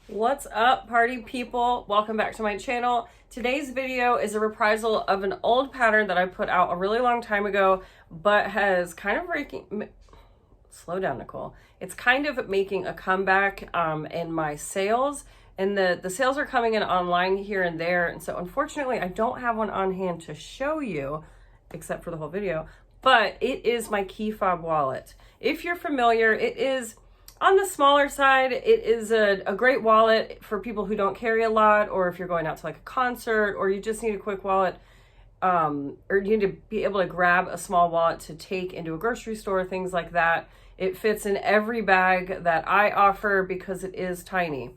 What's up, party people? Welcome back to my channel. Today's video is a reprisal of an old pattern that I put out a really long time ago, but has kind of slow down, Nicole. It's kind of making a comeback in my sales, and the sales are coming in online here and there. And so unfortunately, I don't have one on hand to show you, except for the whole video, but it is my Key Fob wallet. If you're familiar, it is on the smaller side. It is a great wallet for people who don't carry a lot, or if you're going out to like a concert, or you just need a quick wallet, or you need to be able to grab a small wallet to take into a grocery store, things like that. It fits in every bag that I offer because it is tiny.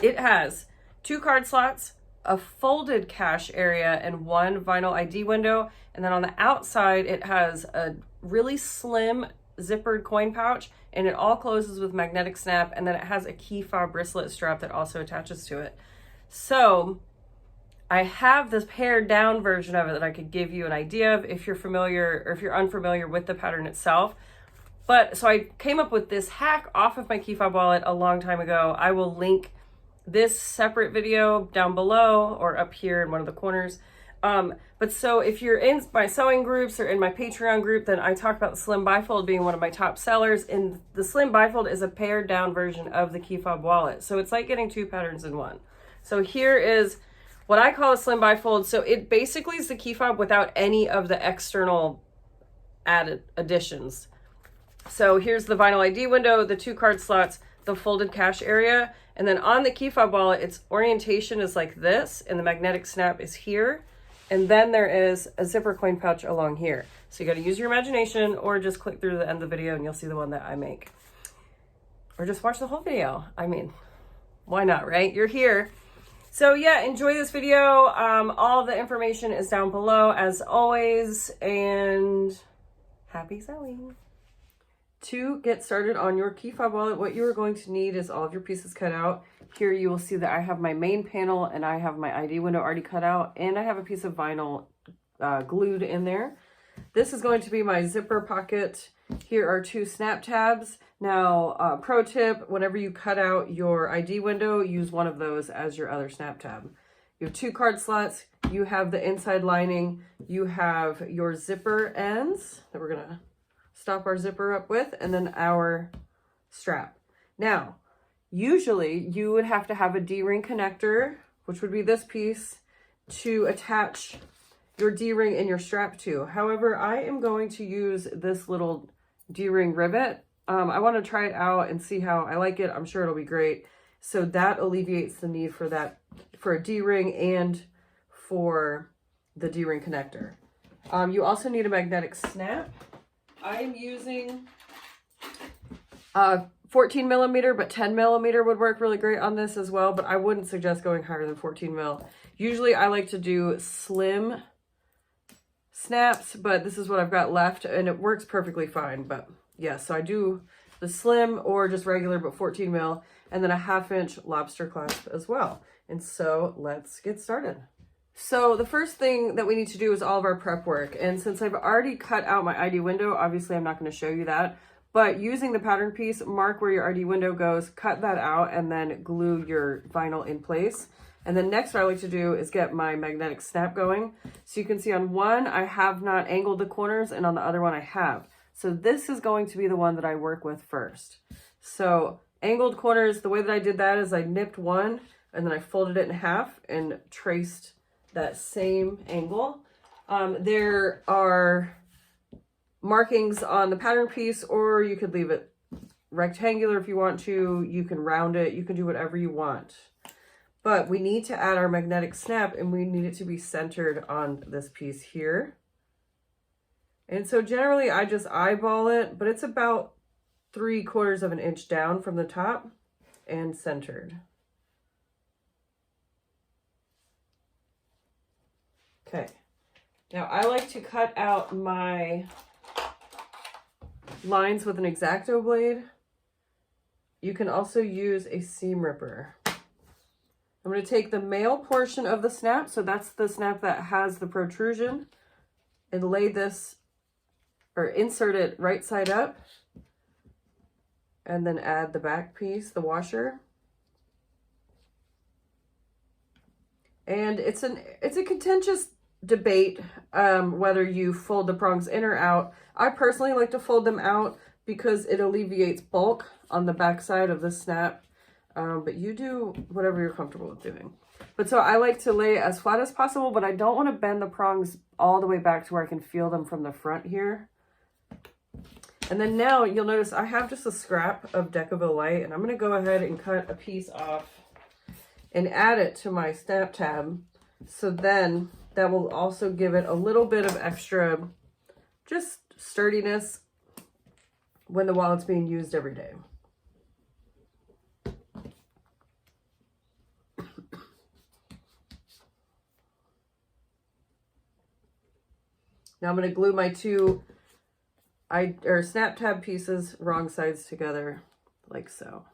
It has 2 card slots, a folded cash area, and 1 vinyl ID window. And then on the outside, it has a really slim zippered coin pouch, and it all closes with magnetic snap, and then it has a Key Fob bracelet strap that also attaches to it. So I have this pared down version of it that I could give you an idea of if you're familiar or if you're unfamiliar with the pattern itself. But so I came up with this hack off of my Key Fob wallet a long time ago. I will link this separate video down below or up here in one of the corners. But so if you're in my sewing groups or in my Patreon group, then I talk about the slim bifold being one of my top sellers. And the slim bifold is a pared down version of the Key Fob wallet. So it's like getting 2 patterns in one. So here is what I call a slim bifold. So it basically is the Key Fob without any of the external added additions. So here's the vinyl ID window, the 2 card slots, the folded cash area. And then on the Key Fob wallet, its orientation is like this, and the magnetic snap is here. And then there is a zipper coin pouch along here. So you got to use your imagination, or just click through to the end of the video and you'll see the one that I make. Or just watch the whole video. I mean, why not, right? You're here. So yeah, enjoy this video. All the information is down below as always, and happy sewing. To get started on your Key Fob wallet, what you are going to need is all of your pieces cut out. Here you will see that I have my main panel and I have my ID window already cut out, and I have a piece of vinyl glued in there. This is going to be my zipper pocket. Here are 2 snap tabs. Now, pro tip, whenever you cut out your ID window, use one of those as your other snap tab. You have 2 card slots. You have the inside lining. You have your zipper ends that we're gonna stop our zipper up with, and then our strap. Now, usually you would have to have a D-ring connector, which would be this piece, to attach your D-ring and your strap to. However, I am going to use this little D-ring rivet. I want to try it out and see how I like it. I'm sure it'll be great. So that alleviates the need for a D-ring and for the D-ring connector. You also need a magnetic snap. I'm using 14 millimeter, but 10 millimeter would work really great on this as well, but I wouldn't suggest going higher than 14 mil. Usually I like to do slim snaps, but this is what I've got left and it works perfectly fine. But yeah, so I do the slim or just regular, but 14 mil, and then a 1/2 inch lobster clasp as well. And so let's get started. So the first thing that we need to do is all of our prep work. And since I've already cut out my ID window, obviously I'm not going to show you that, but using the pattern piece, mark where your ID window goes, cut that out, and then glue your vinyl in place. And then next what I like to do is get my magnetic snap going. So you can see on one, I have not angled the corners, and on the other one I have. So this is going to be the one that I work with first. So angled corners, the way that I did that is I nipped one, and then I folded it in half and traced that same angle. There are markings on the pattern piece, or you could leave it rectangular if you want to. You can round it. You can do whatever you want. But we need to add our magnetic snap, and we need it to be centered on this piece here. And so generally I just eyeball it, but it's about 3/4 of an inch down from the top and centered. Okay, now I like to cut out my lines with an X-Acto blade. You can also use a seam ripper. I'm going to take the male portion of the snap, so that's the snap that has the protrusion, and lay this, or insert it right side up, and then add the back piece, the washer. And it's a contentious debate whether you fold the prongs in or out. I personally like to fold them out because it alleviates bulk on the back side of the snap. But you do whatever you're comfortable with doing. But so I like to lay as flat as possible, but I don't want to bend the prongs all the way back to where I can feel them from the front here. And then now you'll notice I have just a scrap of Decaville Light, and I'm going to go ahead and cut a piece off and add it to my snap tab. So then that will also give it a little bit of extra just sturdiness when the wallet's being used every day. Now I'm going to glue my two snap tab pieces wrong sides together like so.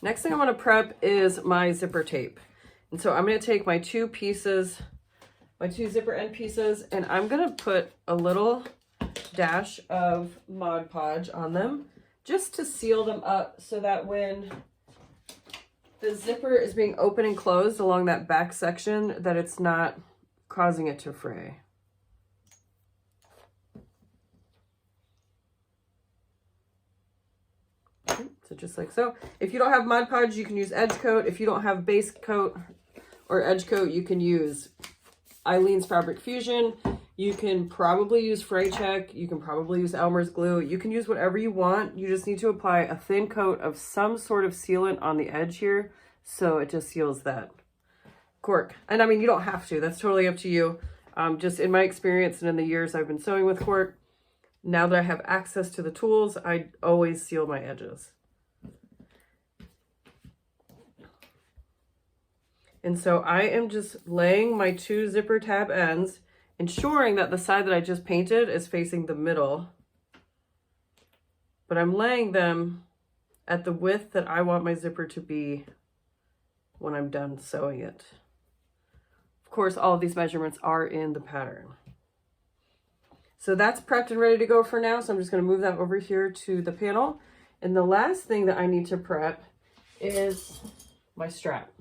Next thing I want to prep is my zipper tape. And so I'm going to take my two pieces, my two zipper end pieces, and I'm going to put a little dash of Mod Podge on them just to seal them up so that when the zipper is being opened and closed along that back section, that it's not causing it to fray. So just like so. If you don't have Mod Podge, you can use Edge Coat. If you don't have base coat or Edge Coat, you can use Eileen's Fabric Fusion. You can probably use Fray Check. You can probably use Elmer's glue. You can use whatever you want. You just need to apply a thin coat of some sort of sealant on the edge here, so it just seals that cork. And I mean, you don't have to. That's totally up to you. Just in my experience and in the years I've been sewing with cork, now that I have access to the tools, I always seal my edges. And so I am just laying my two zipper tab ends, ensuring that the side that I just painted is facing the middle. But I'm laying them at the width that I want my zipper to be when I'm done sewing it. Of course, all of these measurements are in the pattern. So that's prepped and ready to go for now. So I'm just going to move that over here to the panel. And the last thing that I need to prep is my strap.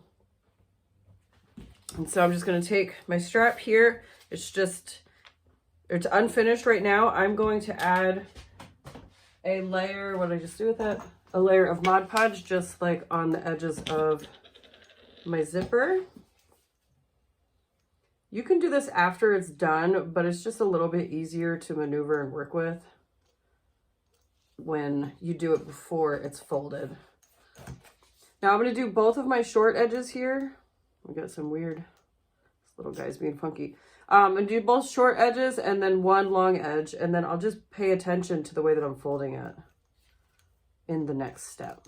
And so I'm just going to take my strap here. It's unfinished right now. I'm going to add a layer, what did I just do with that? A layer of Mod Podge, just like on the edges of my zipper. You can do this after it's done, but it's just a little bit easier to maneuver and work with when you do it before it's folded. Now I'm going to do both of my short edges here. We got some weird, this little guy's being funky. And do both short edges and then one long edge, and then I'll just pay attention to the way that I'm folding it in the next step.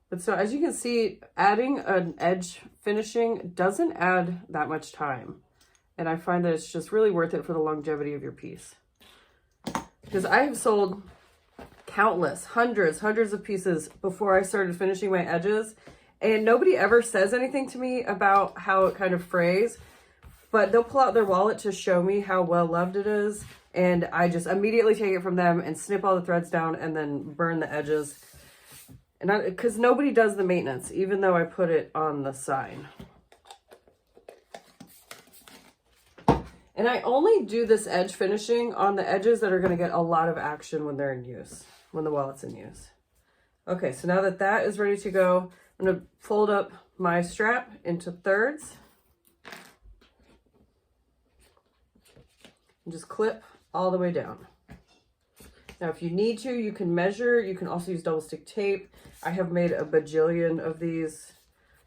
But so as you can see, adding an edge finishing doesn't add that much time. And I find that it's just really worth it for the longevity of your piece. Because I have sold countless, hundreds of pieces before I started finishing my edges. And nobody ever says anything to me about how it kind of frays, but they'll pull out their wallet to show me how well loved it is. And I just immediately take it from them and snip all the threads down and then burn the edges. And because nobody does the maintenance, even though I put it on the sign. And I only do this edge finishing on the edges that are going to get a lot of action when they're in use, when the wallet's in use. Okay, so now that that is ready to go, I'm going to fold up my strap into thirds and just clip all the way down. Now, if you need to, you can measure. You can also use double stick tape. I have made a bajillion of these,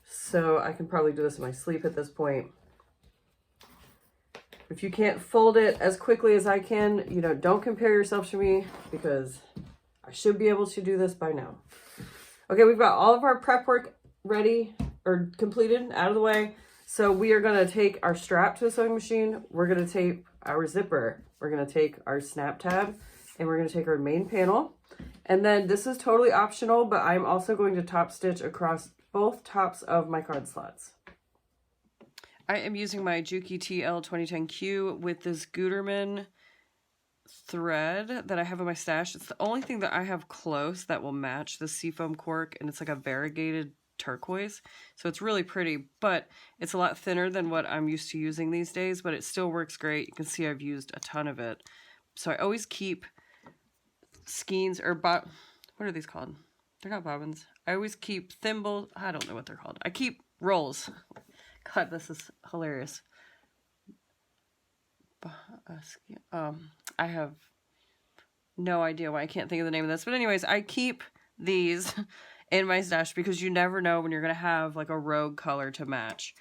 so I can probably do this in my sleep at this point. If you can't fold it as quickly as I can, you know, don't compare yourself to me because I should be able to do this by now. Okay, we've got all of our prep work ready or completed, out of the way. So we are going to take our strap to the sewing machine. We're going to tape our zipper. We're going to take our snap tab and we're going to take our main panel. And then this is totally optional, but I'm also going to top stitch across both tops of my card slots. I am using my Juki TL2010q with this Gutermann thread that I have in my stash. It's the only thing that I have close that will match the seafoam cork, and it's like a variegated turquoise. So it's really pretty, but it's a lot thinner than what I'm used to using these days, but it still works great. You can see I've used a ton of it. So I always keep skeins, or what are these called? They're not bobbins. I always keep thimbles. I don't know what they're called. I keep rolls. God, this is hilarious. I have no idea why I can't think of the name of this. But anyways, I keep these in my stash because you never know when you're going to have like a rogue color to match.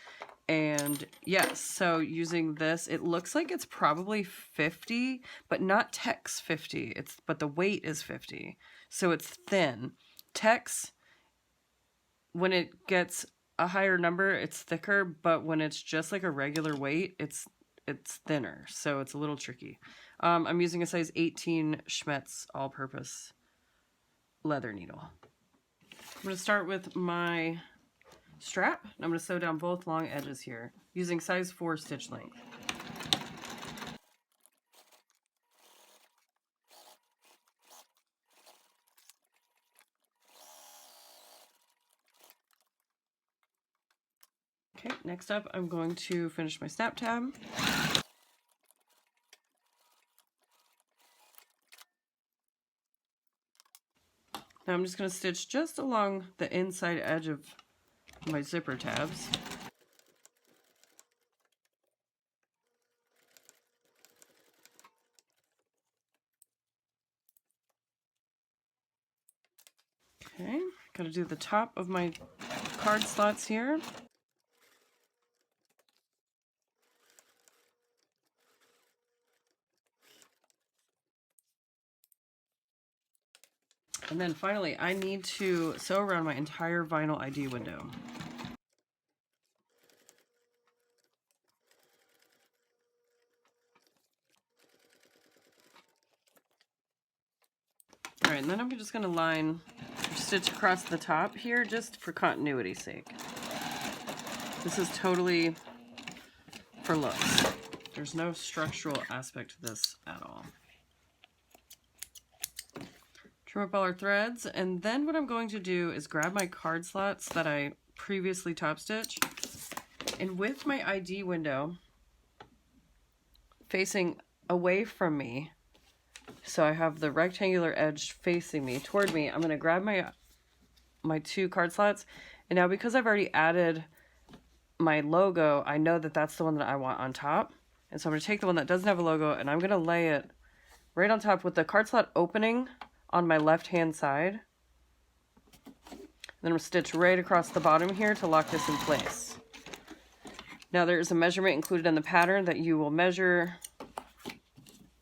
And yes, so using this, it looks like it's probably 50, but not Tex 50. But the weight is 50. So it's thin. Tex, when it gets a higher number, it's thicker, but when it's just like a regular weight, it's thinner. So it's a little tricky. I'm using a size 18 Schmetz all-purpose leather needle. I'm going to start with my strap. I'm going to sew down both long edges here using size 4 stitch length. Okay, next up I'm going to finish my snap tab. Now I'm just going to stitch just along the inside edge of my zipper tabs. Okay, gotta do the top of my card slots here. And then finally, I need to sew around my entire vinyl ID window. All right, and then I'm just gonna line or stitch across the top here just for continuity's sake. This is totally for looks. There's no structural aspect to this at all. Trim up all our threads, and then what I'm going to do is grab my card slots that I previously top stitched, and with my ID window facing away from me, so I have the rectangular edge facing me, toward me, I'm going to grab my 2 card slots, and now because I've already added my logo, I know that that's the one that I want on top, and so I'm going to take the one that doesn't have a logo, and I'm going to lay it right on top with the card slot opening on my left hand side. And then I'm going to stitch right across the bottom here to lock this in place. Now there's a measurement included in the pattern that you will measure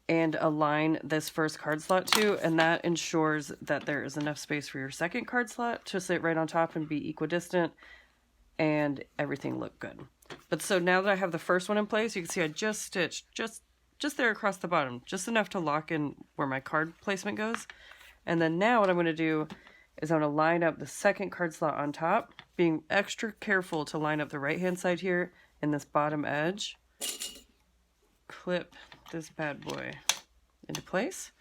and align this first card slot to, and that ensures that there is enough space for your second card slot to sit right on top and be equidistant and everything look good. But so now that I have the first one in place, you can see I just stitched just there across the bottom, just enough to lock in where my card placement goes. And then now what I'm going to do is I'm going to line up the second card slot on top, being extra careful to line up the right hand side here in this bottom edge. Clip this bad boy into place,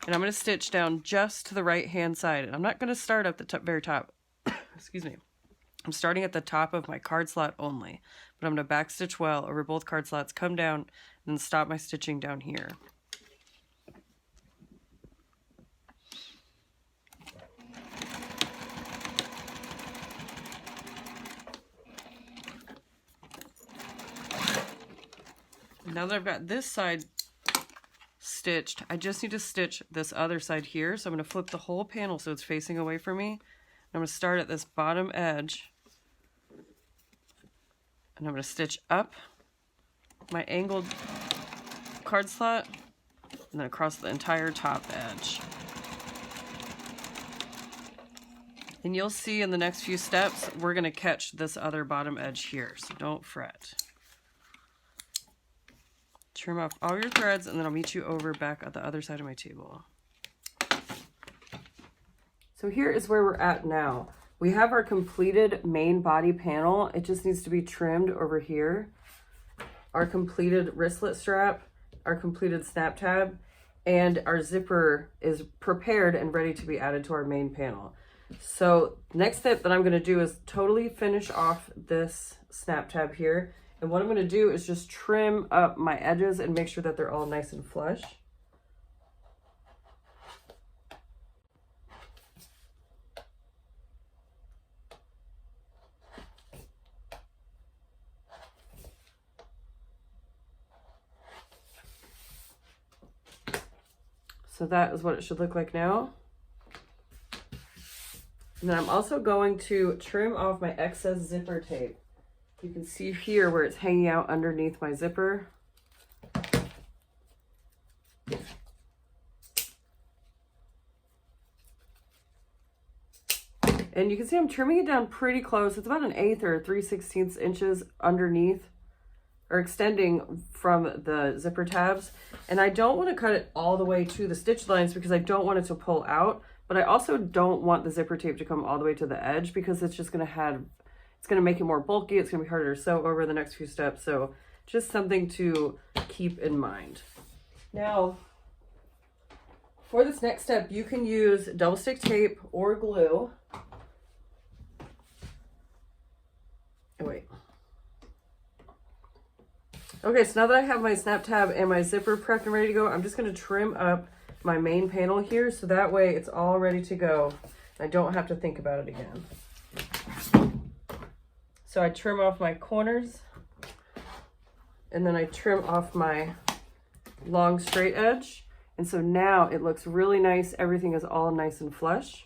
and I'm going to stitch down just to the right hand side, and I'm not going to start at the very top. Excuse me. I'm starting at the top of my card slot only, but I'm going to back stitch well over both card slots, come down, and then stop my stitching down here. Now that I've got this side stitched, I just need to stitch this other side here. So I'm going to flip the whole panel so it's facing away from me. I'm going to start at this bottom edge, and I'm going to stitch up my angled card slot and then across the entire top edge. And you'll see in the next few steps, we're going to catch this other bottom edge here, so don't fret. Trim off all your threads, and then I'll meet you over back at the other side of my table. So here is where we're at now. We have our completed main body panel. It just needs to be trimmed over here. Our completed wristlet strap, our completed snap tab, and our zipper is prepared and ready to be added to our main panel. So next step that I'm going to do is totally finish off this snap tab here. And what I'm going to do is just trim up my edges and make sure that they're all nice and flush. So that is what it should look like now. And then I'm also going to trim off my excess zipper tape. You can see here where it's hanging out underneath my zipper. And you can see I'm trimming it down pretty close. It's about 1/8 or 3/16 inches underneath, or extending from the zipper tabs. And I don't want to cut it all the way to the stitch lines because I don't want it to pull out, but I also don't want the zipper tape to come all the way to the edge because it's just going to make it more bulky. It's going to be harder to sew over the next few steps. So just something to keep in mind. Now, for this next step, you can use double stick tape or glue. Oh, wait. Okay, so now that I have my snap tab and my zipper prepped and ready to go, I'm just going to trim up my main panel here so that way it's all ready to go. I don't have to think about it again. So I trim off my corners and then I trim off my long straight edge. And so now it looks really nice. Everything is all nice and flush.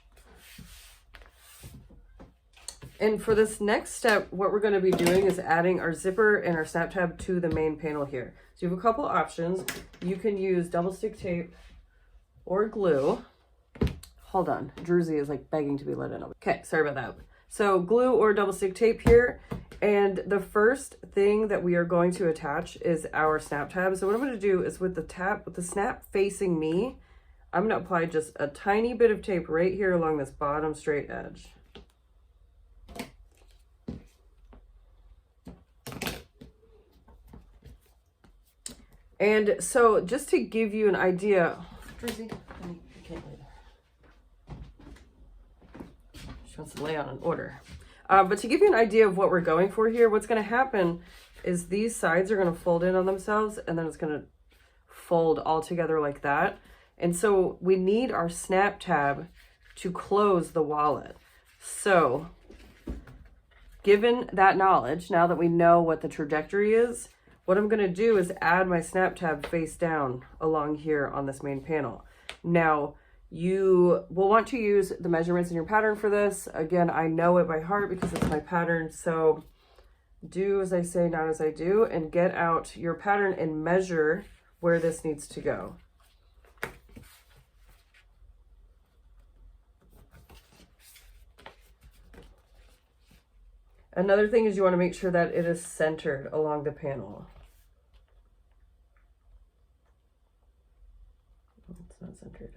And for this next step, what we're going to be doing is adding our zipper and our snap tab to the main panel here. So you have a couple options. You can use double stick tape or glue. Hold on, Druzy is like begging to be let in. Okay, sorry about that. So glue or double stick tape here. And the first thing that we are going to attach is our snap tab. So what I'm going to do is with the snap facing me, I'm going to apply just a tiny bit of tape right here along this bottom straight edge. And so just to give you an idea, Druzy, I can't lay there. She wants to lay on an order. But to give you an idea of what we're going for here, what's going to happen is these sides are going to fold in on themselves and then it's going to fold all together like that. And so we need our snap tab to close the wallet. So given that knowledge, now that we know what the trajectory is, what I'm going to do is add my snap tab face down along here on this main panel. Now, you will want to use the measurements in your pattern for this. Again, I know it by heart because it's my pattern. So do as I say, not as I do, and get out your pattern and measure where this needs to go. Another thing is you want to make sure that it is centered along the panel. It's not centered.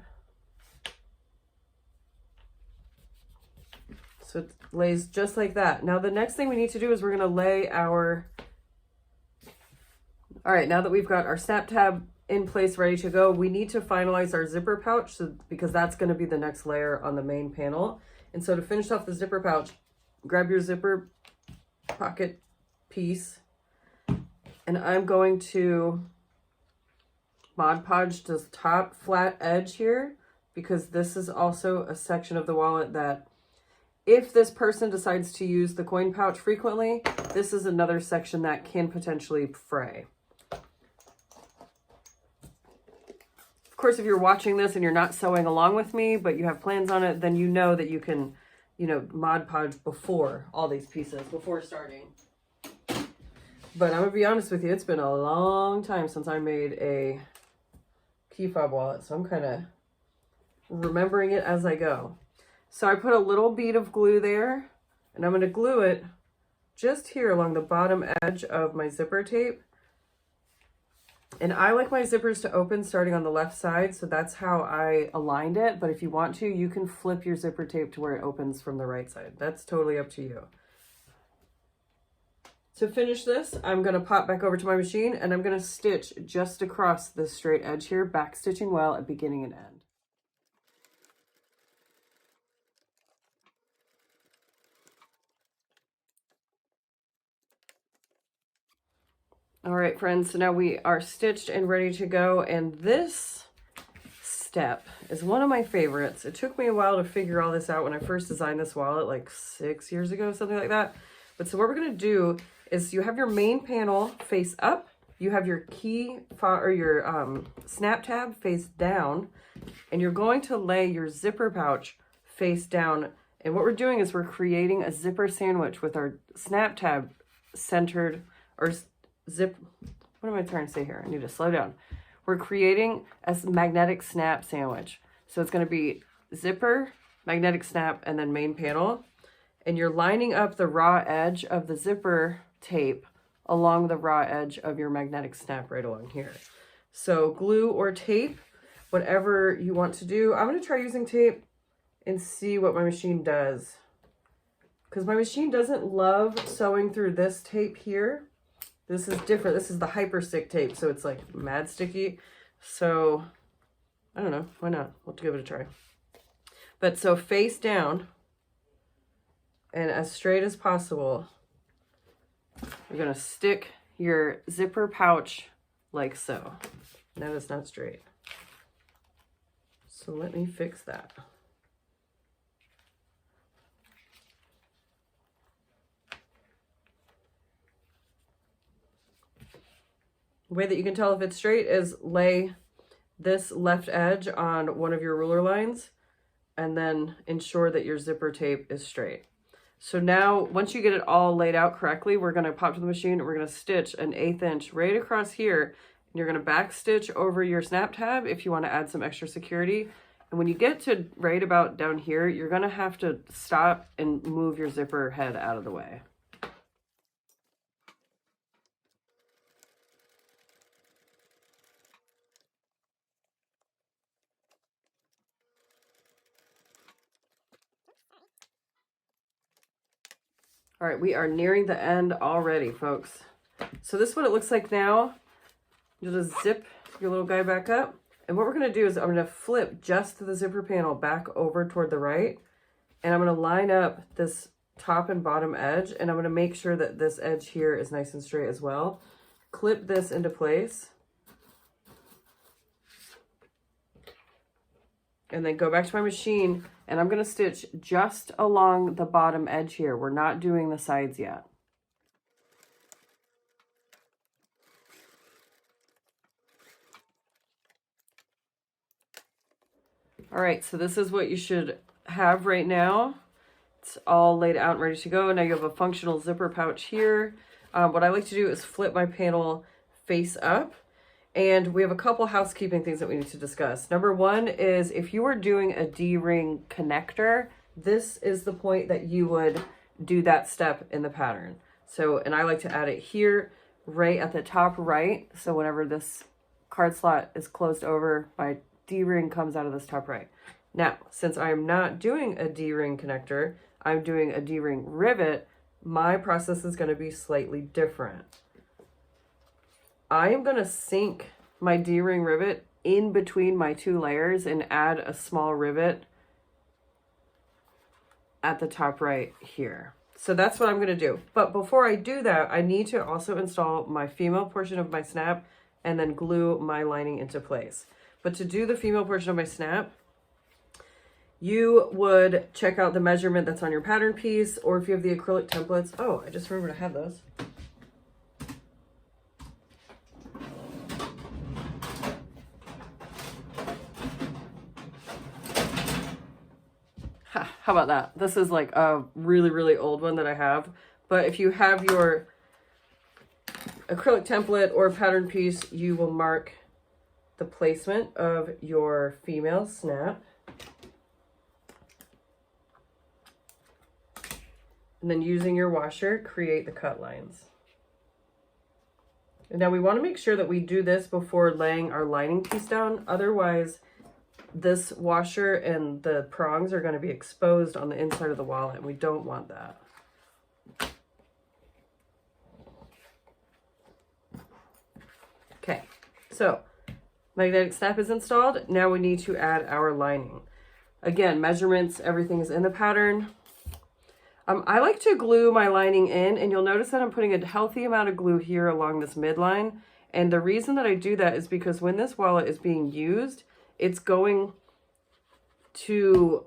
So it lays just like that. Now the next thing we need to do is we're going to lay our... All right, now that we've got our snap tab in place, ready to go, we need to finalize our zipper pouch because that's going to be the next layer on the main panel. And so to finish off the zipper pouch, grab your zipper pocket piece and I'm going to Mod Podge this top flat edge here because this is also a section of the wallet that if this person decides to use the coin pouch frequently, this is another section that can potentially fray. Of course, if you're watching this and you're not sewing along with me, but you have plans on it, then you know that you can, you know, Mod Podge before all these pieces, before starting. But I'm gonna be honest with you, it's been a long time since I made a Key Fob wallet, so I'm kind of remembering it as I go. So I put a little bead of glue there, and I'm gonna glue it just here along the bottom edge of my zipper tape. And I like my zippers to open starting on the left side, so that's how I aligned it. But if you want to, you can flip your zipper tape to where it opens from the right side. That's totally up to you. To finish this, I'm going to pop back over to my machine and I'm going to stitch just across this straight edge here, back stitching well at beginning and end. All right, friends, so now we are stitched and ready to go. And this step is one of my favorites. It took me a while to figure all this out when I first designed this wallet, like 6 years ago, something like that. But so what we're gonna do is you have your main panel face up, you have your key fob or your snap tab face down, and you're going to lay your zipper pouch face down. And what we're doing is we're creating a zipper sandwich with our snap tab centered, or zip, what am I trying to say here? I need to slow down. We're creating a magnetic snap sandwich. So it's going to be zipper, magnetic snap, and then main panel. And you're lining up the raw edge of the zipper tape along the raw edge of your magnetic snap right along here. So glue or tape, whatever you want to do. I'm going to try using tape and see what my machine does, because my machine doesn't love sewing through this tape here. This is different. This is the hyper stick tape, so it's like mad sticky. So I don't know, why not? We'll give it a try. But so face down and as straight as possible, you're gonna stick your zipper pouch like so. That is not straight. So let me fix that. The way that you can tell if it's straight is lay this left edge on one of your ruler lines and then ensure that your zipper tape is straight. So now, once you get it all laid out correctly, we're going to pop to the machine and we're going to stitch an 1/8 inch right across here. And you're going to back stitch over your snap tab if you want to add some extra security. And when you get to right about down here, you're going to have to stop and move your zipper head out of the way. All right, we are nearing the end already, folks. So this is what it looks like now. You just zip your little guy back up. And what we're gonna do is I'm gonna flip just the zipper panel back over toward the right. And I'm gonna line up this top and bottom edge. And I'm gonna make sure that this edge here is nice and straight as well. Clip this into place. And then go back to my machine, and I'm going to stitch just along the bottom edge here. We're not doing the sides yet. All right, so this is what you should have right now. It's all laid out and ready to go. Now you have a functional zipper pouch here. What I like to do is flip my panel face up. And we have a couple housekeeping things that we need to discuss. Number one is if you are doing a D-ring connector, this is the point that you would do that step in the pattern. So, and I like to add it here, right at the top right. So whenever this card slot is closed over, my D-ring comes out of this top right. Now, since I'm not doing a D-ring connector, I'm doing a D-ring rivet, my process is going to be slightly different. I am going to sink my D-ring rivet in between my two layers and add a small rivet at the top right here. So that's what I'm going to do. But before I do that, I need to also install my female portion of my snap and then glue my lining into place. But to do the female portion of my snap, you would check out the measurement that's on your pattern piece, or if you have the acrylic templates. Oh, I just remembered I have those. How about that? This is like a really, really old one that I have. But if you have your acrylic template or pattern piece, you will mark the placement of your female snap. And then using your washer, create the cut lines. And now we want to make sure that we do this before laying our lining piece down. Otherwise, this washer and the prongs are going to be exposed on the inside of the wallet, and we don't want that. Okay, so magnetic snap is installed. Now we need to add our lining. Again, measurements, everything is in the pattern. I like to glue my lining in, and you'll notice that I'm putting a healthy amount of glue here along this midline. And the reason that I do that is because when this wallet is being used, it's going to,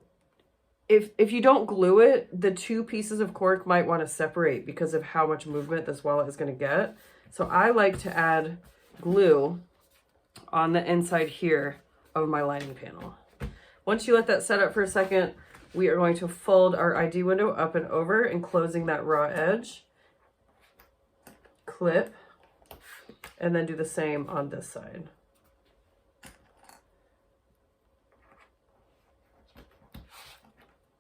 if you don't glue it, the two pieces of cork might want to separate because of how much movement this wallet is going to get. So I like to add glue on the inside here of my lining panel. Once you let that set up for a second, we are going to fold our ID window up and over, enclosing that raw edge. Clip, and then do the same on this side.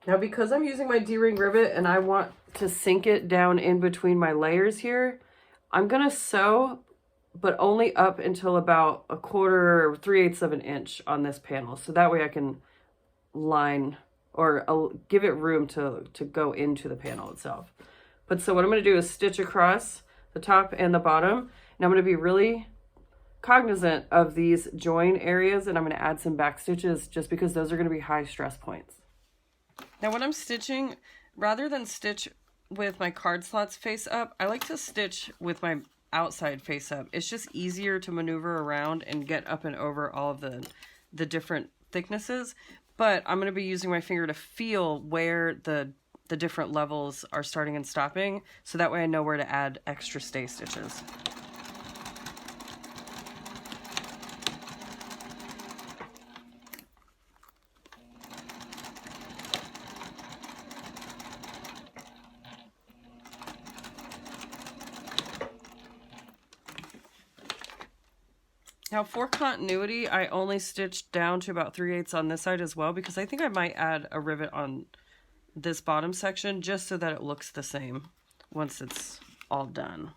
Now, because I'm using my D-ring rivet and I want to sink it down in between my layers here, I'm gonna sew, but only up until about 1/4 or 3/8 of an inch on this panel. So that way I can line or give it room to go into the panel itself. But so what I'm going to do is stitch across the top and the bottom. And I'm going to be really cognizant of these join areas, and I'm going to add some back stitches just because those are going to be high stress points. Now when I'm stitching, rather than stitch with my card slots face up, I like to stitch with my outside face up. It's just easier to maneuver around and get up and over all of the different thicknesses. But I'm going to be using my finger to feel where the different levels are starting and stopping, so that way I know where to add extra stay stitches. Now for continuity, I only stitched down to about 3/8 on this side as well, because I think I might add a rivet on this bottom section just so that it looks the same once it's all done.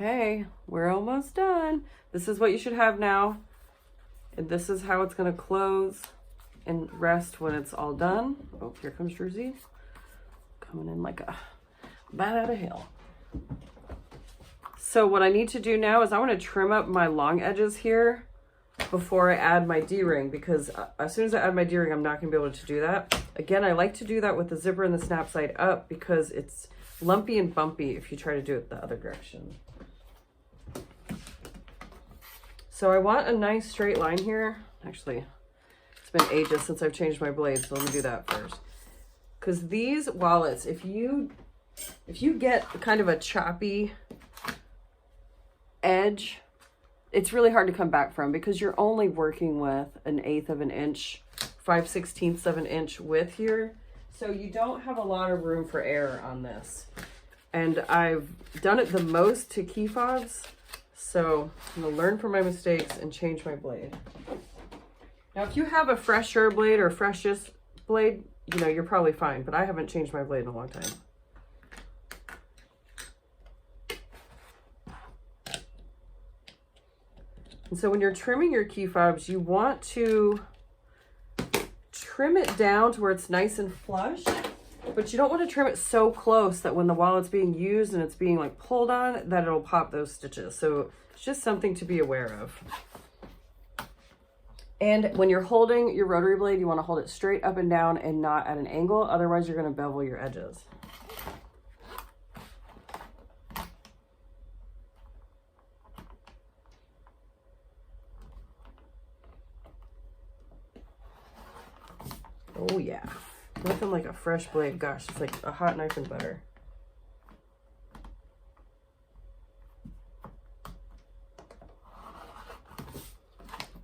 Okay, we're almost done. This is what you should have now. And this is how it's going to close and rest when it's all done. Oh, here comes Druzy. Coming in like a bat out of hell. So what I need to do now is I want to trim up my long edges here before I add my D-ring, because as soon as I add my D-ring, I'm not going to be able to do that. Again, I like to do that with the zipper and the snap side up because it's lumpy and bumpy if you try to do it the other direction. So I want a nice straight line here. Actually, it's been ages since I've changed my blade, so let me do that first. Because these wallets, if you get kind of a choppy edge, it's really hard to come back from because you're only working with 1/8 of an inch, 5/16 of an inch width here. So you don't have a lot of room for error on this. And I've done it the most to key fobs. So I'm going to learn from my mistakes and change my blade. Now, if you have a fresher blade or freshest blade, you know, you're probably fine, but I haven't changed my blade in a long time. And so when you're trimming your key fobs, you want to trim it down to where it's nice and flush, but you don't want to trim it so close that when the wallet's being used and it's being like pulled on, that it'll pop those stitches. So it's just something to be aware of. And when you're holding your rotary blade, you want to hold it straight up and down and not at an angle. Otherwise, you're going to bevel your edges. Oh yeah, nothing like a fresh blade. Gosh, it's like a hot knife and butter.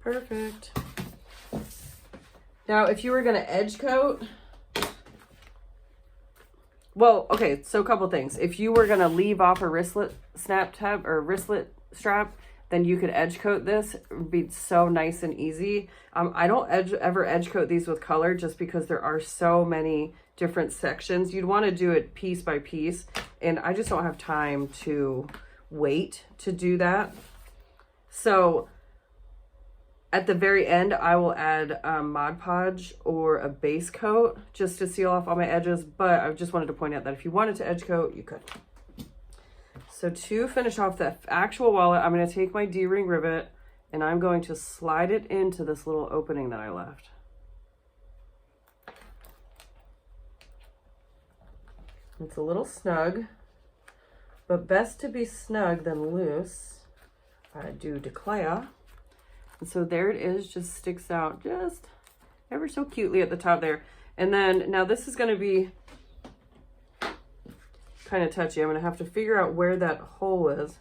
Perfect. Now, if you were going to edge coat, well, okay, so a couple things. If you were going to leave off a wristlet snap tab or wristlet strap, then you could edge coat this. It would be so nice and easy. I don't ever edge coat these with color just because there are so many different sections. You'd want to do it piece by piece and I just don't have time to wait to do that. So at the very end, I will add Mod Podge or a base coat just to seal off all my edges. But I just wanted to point out that if you wanted to edge coat, you could. So to finish off the actual wallet, I'm going to take my D-ring rivet and I'm going to slide it into this little opening that I left. It's a little snug, but best to be snug than loose. I do declare. And so there it is, just sticks out just ever so cutely at the top there. And then now this is going to be kind of touchy. I'm going to have to figure out where that hole is.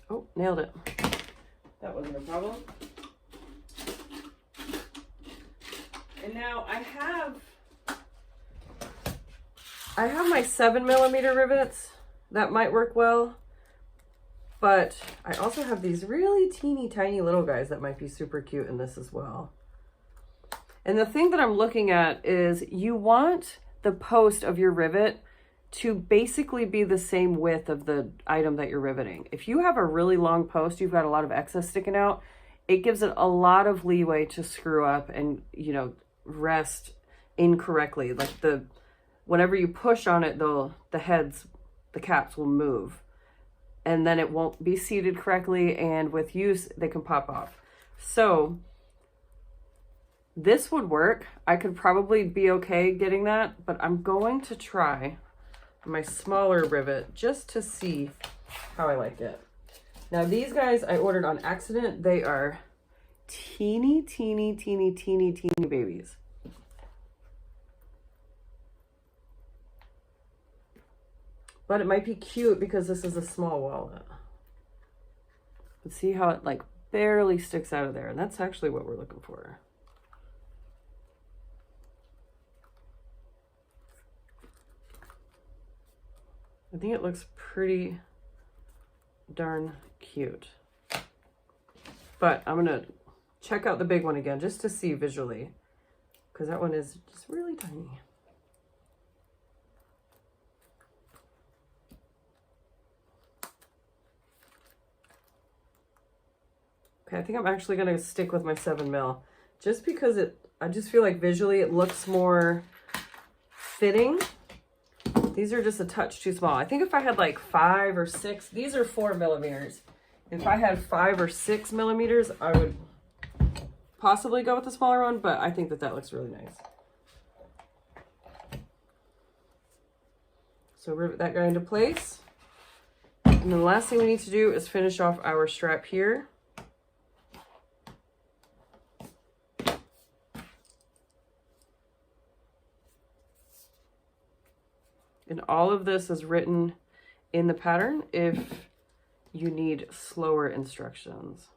Oh, nailed it. That wasn't a problem. And now I have my 7mm rivets. That might work well. But I also have these really teeny tiny little guys that might be super cute in this as well. And the thing that I'm looking at is you want the post of your rivet to basically be the same width of the item that you're riveting. If you have a really long post, you've got a lot of excess sticking out, it gives it a lot of leeway to screw up and, you know, rest incorrectly. Like whenever you push on it, the caps will move. And then it won't be seated correctly, and with use, they can pop off. So this would work. I could probably be okay getting that, but I'm going to try my smaller rivet just to see how I like it. Now these guys I ordered on accident. They are teeny babies. But it might be cute because this is a small wallet. But see how it like barely sticks out of there. And that's actually what we're looking for. I think it looks pretty darn cute. But I'm gonna check out the big one again just to see visually, because that one is just really tiny. Okay, I think I'm actually gonna stick with my 7mm just because I just feel like visually it looks more fitting. These are just a touch too small. I think if I had like 5 or 6, these are 4mm. If I had 5 or 6mm, I would possibly go with the smaller one, but I think that looks really nice. So rivet that guy into place. And then the last thing we need to do is finish off our strap here. And all of this is written in the pattern if you need slower instructions.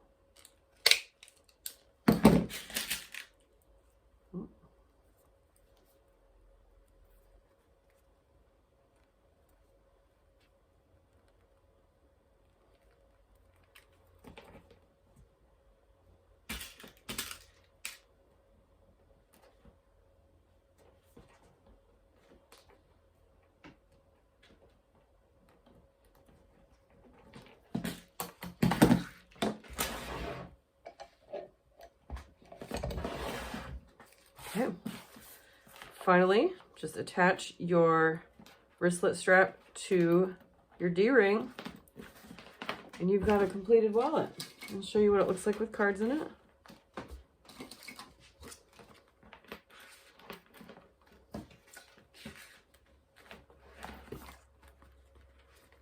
Okay. Finally, just attach your wristlet strap to your D-ring and you've got a completed wallet. I'll show you what it looks like with cards in it.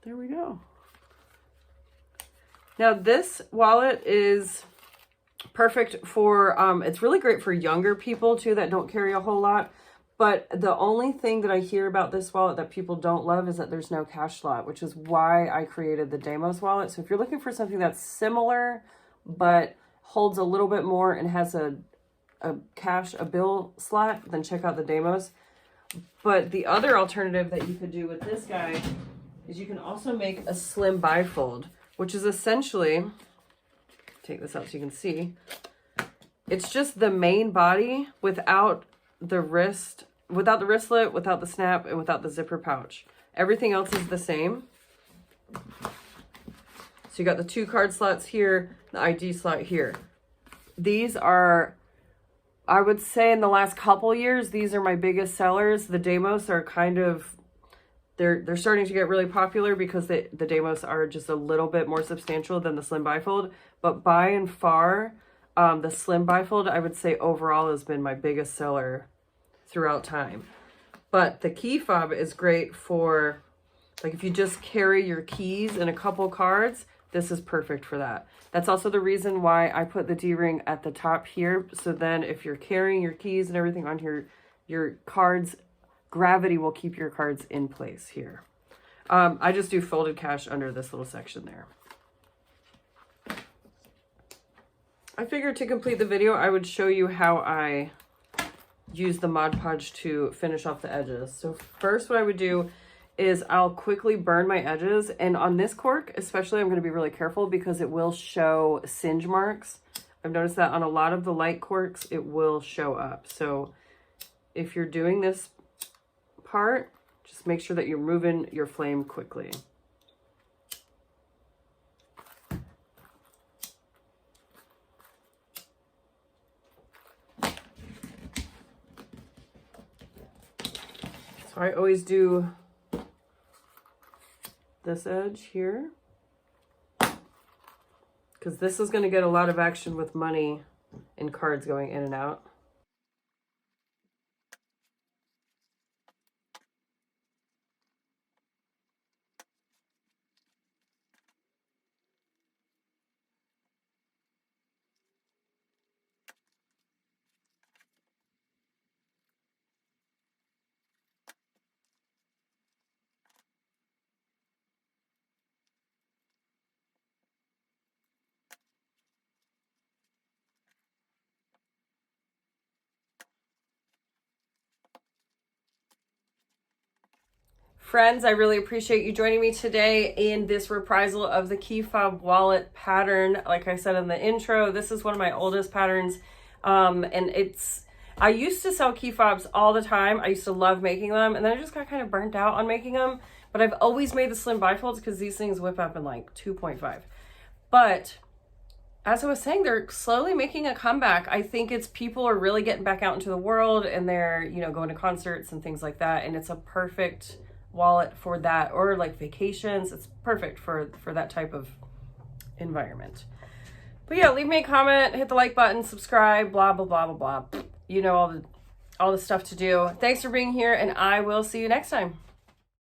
There we go. Now this wallet is perfect for, it's really great for younger people too that don't carry a whole lot. But the only thing that I hear about this wallet that people don't love is that there's no cash slot, which is why I created the Deimos wallet. So if you're looking for something that's similar, but holds a little bit more and has a bill slot, then check out the Deimos. But the other alternative that you could do with this guy is you can also make a slim bifold, which is essentially, take this out so you can see, it's just the main body without the wrist without the wristlet, without the snap, and without the zipper pouch. Everything else is the same. So you got the 2 card slots here, the ID slot here. These are, I would say in the last couple years, these are my biggest sellers. The Demos are kind of, they're starting to get really popular because the Demos are just a little bit more substantial than the Slim Bifold. But by and far, the Slim Bifold, I would say overall has been my biggest seller throughout time. But the Key Fob is great for, like, if you just carry your keys and a couple cards, this is perfect for that. That's also the reason why I put the D-ring at the top here. So then if you're carrying your keys and everything on here, your cards, gravity will keep your cards in place here. I just do folded cash under this little section there. I figured to complete the video, I would show you how I use the Mod Podge to finish off the edges. So first what I would do is I'll quickly burn my edges. And on this cork, especially, I'm going to be really careful because it will show singe marks. I've noticed that on a lot of the light corks, it will show up. So if you're doing this part, just make sure that you're moving your flame quickly. So I always do this edge here because this is going to get a lot of action with money and cards going in and out. Friends, I really appreciate you joining me today in this reprisal of the Key Fob Wallet pattern. Like I said in the intro, this is one of my oldest patterns. I used to sell key fobs all the time. I used to love making them, and then I just got kind of burnt out on making them. But I've always made the slim bifolds because these things whip up in like 2.5. But as I was saying, they're slowly making a comeback. I think it's people are really getting back out into the world, and they're, you know, going to concerts and things like that. And it's a perfect wallet for that, or like vacations. It's perfect for that type of environment. But yeah, leave me a comment, hit the like button, subscribe, blah blah blah blah blah. You know all the stuff to do. Thanks for being here, and I will see you next time.